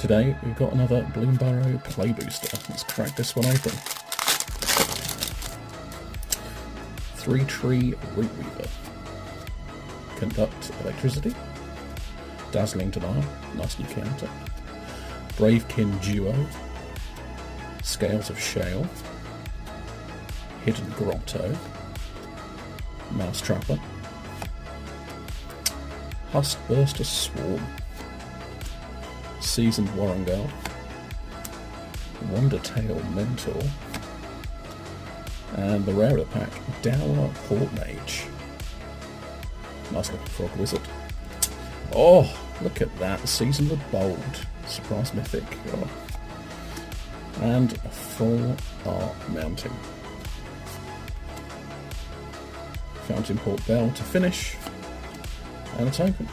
Today we've got another Bloomburrow Play Booster. Let's crack this one open. 3-tree Root Weaver. Conduct Electricity. Dazzling Denial, nice new counter. Bravekin Duo. Scales of Shale. Hidden Grotto. Mouse Trapper. Huskburster Swarm. Seasoned Warrenguard. Wondertail Mentor. And the rare of the pack, Dower Port Mage. Nice looking frog wizard. Oh, look at that. Seasoned with Bold. Surprise Mythic. Oh. And a full art mounting. Fountain Port Bell to finish. And it's open.